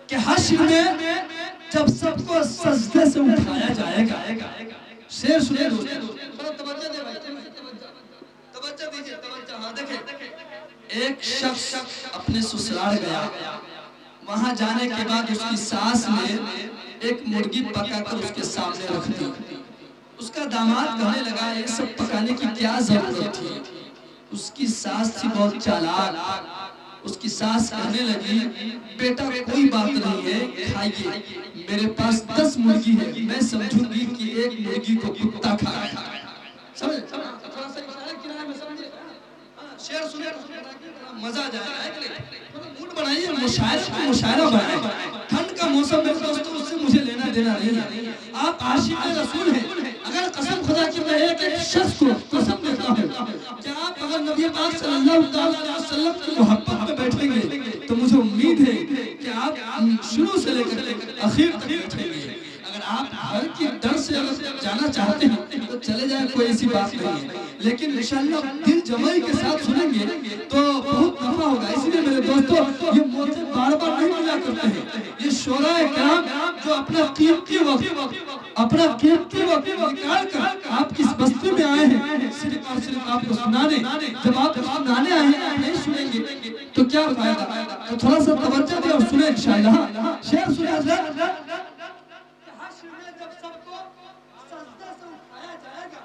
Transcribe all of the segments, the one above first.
کہ حشر میں جب سب کو سجدے سے اٹھایا جائے گا. شعر سنے دوستو، توجہ دے بھائی، توجہ دیجئے، توجہ. ہاں دیکھیں، ایک شخص اپنے سسرال گیا، وہاں جانے کے بعد اس کی ساس نے ایک مرغی پکا کر اس کے سامنے رکھ دی. اس کا داماد کہنے لگا یہ سب پکانے کی کیا ضرورت تھی؟ اس کی ساس تھی بہت چالاک. اس کی ساس کہنے لگی بیٹا کوئی بات نہیں ہے، کھائیے، میرے پاس 10 مرغی ہے، میں سمجھوں گی کہ ایک مرغی کو کتا کھا رہا ہے. سمجھے؟ تھوڑا سا اشارہ کیا ہے، میں سمجھے؟ شعر سنے مزہ آ جائے گا. موڈ بنائیے، مشاعرہ بنائیے. ٹھنڈ کا موسم ہے دوستو، اس سے مجھے لینا دینا نہیں ہے. آپ عاشق رسول ہیں. اگر قسم خدا کی میں ایک شخص کو قسم دیتا ہوں کہ آپ اگر نبی پاک صلی اللہ علیہ وسلم کی محبت میں بیٹھیں گے تو مجھے امید ہے کہ آپ شروع سے لے کر آخر تک بیٹھیں گے. اگر آپ گھر کی در سے جانا چاہتے ہیں تو چلے جائیں، کوئی ایسی بات نہیں ہے. لیکن انشاءاللہ دل جمعی کے ساتھ سنیں گے تو بہت نفع ہوگا. اس لیے میرے دوستو، یہ موقع بار بار نہیں ملا کرتے ہیں. یہ شعراء کرام جو اپنا قیمتی وقت نکال کر آپ کس بستی میں آئے ہیں صرف اور صرف آپ کو سنانے. جب آپ سنانے آئے ہیں نہیں سنیں گے تو کیا فائدہ؟ تو تھوڑا سا توجہ دیں اور سنیں انشاءاللہ. شعر سنیں حضرت. حشر میں جب سب کو سجدہ سے اٹھایا جائے گا،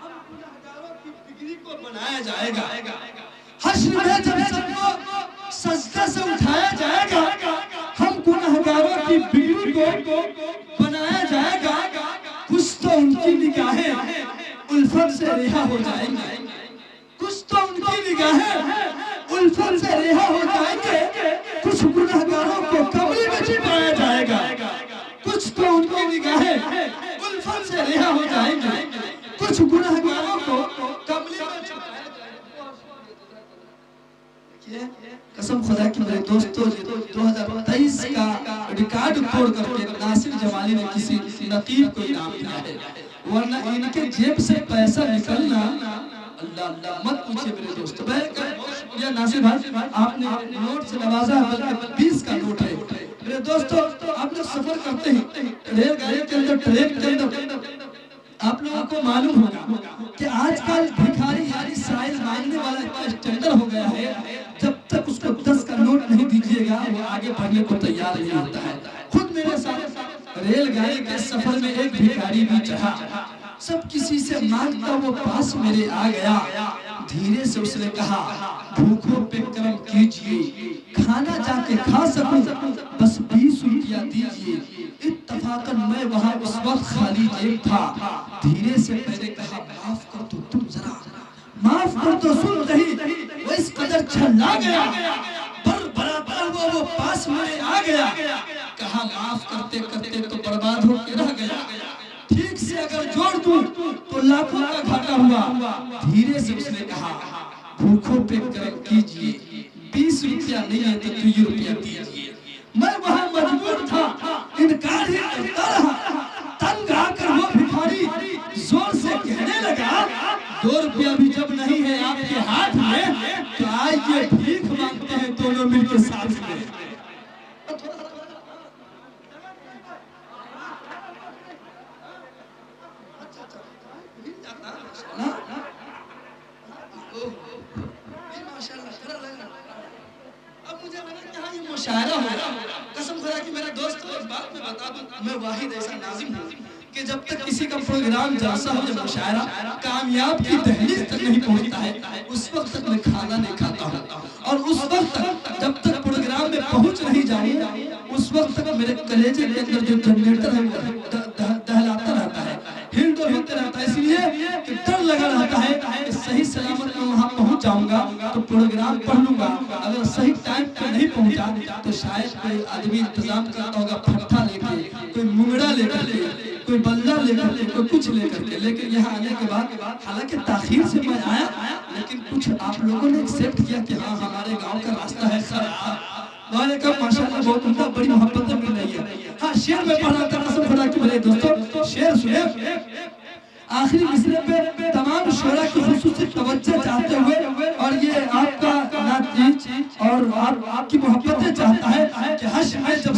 ہم گنہگاروں کی بگڑی کو بنایا جائے گا. حشر میں جب سب کو سجدہ سے اٹھایا جائے گا، ہم گنہگاروں کی بگڑی کو بنایا جائے گا. کچھ تو ان کی نگاہیں الفت سے رہا ہو جائیں گے. کچھ تو ان کی نگاہیں الفت سے رہا ہو جائیں گے. کچھ گنہگاروں کو قبر میں چھپایا جائے گا. کچھ تو ان کی نگاہیں الفت سے رہا ہو جائیں گے. کچھ گنہگاروں کو قبر میں چھپایا جائے گا. قسم خدا کی میرے دوستو، 2023 کا ریکارڈ توڑ کر کے ناصر جمالی نے کسی نقیب کو انعام دیا ہے. ورنہ ان کے جیب سے پیسہ نکلنا اللہ اللہ مت پوچھے میرے دوستو. بہت شکریہ ناصر بھائی، آپ نے نوٹ سے نوازا، بلکہ 20 کا نوٹ ہے. میرے دوستو، آپ لوگ سفر کرتے ہیں ریل گاڑی کے اندر، ٹرین کے اندر، آپ لوگوں کو معلوم ہوگا کہ آج کل بھکاری یعنی سائل مانگنے والا اتنا اسٹینڈر ہو گیا ہے، جب تک اس کو 10 کا نوٹ نہیں دیجئے گا وہ آگے بڑھنے کو تیار نہیں ہوتا ہے. خود میرے ساتھ ریل گاڑی کے سفر میں ایک بھکاری بھی چڑھا. سب کسی سے مانگتا وہ پاس میرے آ گیا. دھیرے سے اس نے کہا بھوکوں پہ کرم کیجئے، کھانا جا کے کھا سکوں بس 20 روپیہ دیجئے. اتفاقاً میں وہاں اس وقت خالی جیب تھا. دھیرے سے میں نے کہا معاف کر دو، تم ذرا معاف کر دو. سن رہی وہ اس قدر چھلا گیا، برابر وہ پاس میں آ گیا. کہا معاف کرتے کرتے تو برباد ہو کے رہ گیا. ٹھیک سے اگر جوڑ دوں تو لاکھوں کا گھاٹا ہوا. دھیرے سے اس نے کہا بھوکوں پہ کرم کیجئے، 20 روپیہ نہیں ہے تو 2 روپیہ دیجئے. میں وہاں مجبور تھا، انکار ہی کرتا رہا. تنگ آ کر وہ بھکاری زور سے کہنے لگا 2 روپیہ بھی جب نہیں ہے آپ کے ہاتھ میں تو آئیے بھیک مانگتے ہیں دونوں مل کے ساتھ میں. اب مجھے لگا کہ ہاں یہ مشاعرہ ہو. قسم خدا کی میرے دوست ایک بات میں بتا دوں، میں واحد ایسا ناظم ہوں کہ جب تک کسی کا پروگرام جلسہ ہو یا مشاعرہ کامیاب کی دہلیز تک نہیں پہنچتا ہے اس وقت تک میں کھانا نہیں کھاتا ہوں. اور اس وقت تک جب تک پروگرام میں پہنچ نہیں جاؤں اس وقت تک میرے کلیجے کے اندر جو جنریٹر ہے دہلاتا رہتا ہے، ہلتے رہتا ہے. اس لیے کہ ڈر لگا رہتا ہے کہ صحیح سلامت میں وہاں پہنچ جاؤں گا تو پروگرام پڑھ لوں گا. اگر صحیح ٹائم پہ نہیں پہنچا تو شاید کوئی آدمی انتظام کرتا ہوگا پھٹا لے کے، کوئی منگڑا لے کر کے، کوئی بلدہ لے کر کے، کوئی کچھ لے کر کے. لیکن یہاں آنے کے بعد حالانکہ تاخیر سے میں آیا لیکن کچھ آپ لوگوں نے ایکسیپٹ کیا کہ ہاں ہمارے گاؤں کا راستہ ہے خراب. میں نے کہا ماشاءاللہ بہت عمدہ، بڑی محبتیں مل رہی ہے. ہاں شعر میں پڑھ رہا تھا، قسم خدا کی میرے دوستو شعر سنے. آخری مصرے پہ تمام شعراء کی خصوصی توجہ چاہتے ہوئے اور یہ آپ کا نعت اور آپ کی محبتیں چاہتا ہے کہ حشر میں جب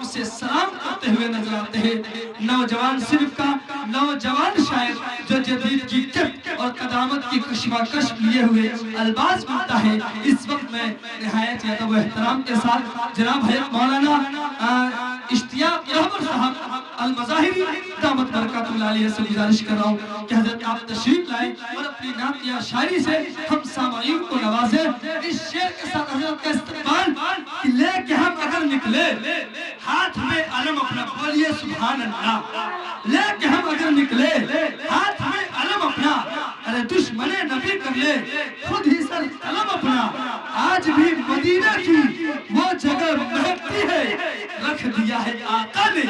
اسے سلام کرتے ہوئے نظر آتے ہیں۔ نوجوان صنف کا نوجوان شاعر جو جدید کی کف اور قدامت کی کشمکش لیے ہوئے الباس بنتا ہے، اس وقت میں نہایت ادب و احترام کے ساتھ جناب حضرت مولانا اشتیاق رہبر صاحب المظاہری دامت برکاتہ اللہ علیہ سے گزارش کر رہا ہوں کہ حضرت آپ تشریف لائیں اور اپنی نعتیہ شاعری سے ہم سامعین کو نوازیں۔ اس شعر کے ساتھ حضرت کا استقبال لے کے ہم اگر نکلے ہاتھ میں علم اپنا، بولیے سبحان اللہ، لے کے ہم اگر نکلے ہاتھ میں علم اپنا، ارے دشمن نبی کر لے خود ہی سر قلم اپنا، آج بھی مدینہ کی وہ جگہ مہکتی ہے، رکھ دیا ہے آقا نے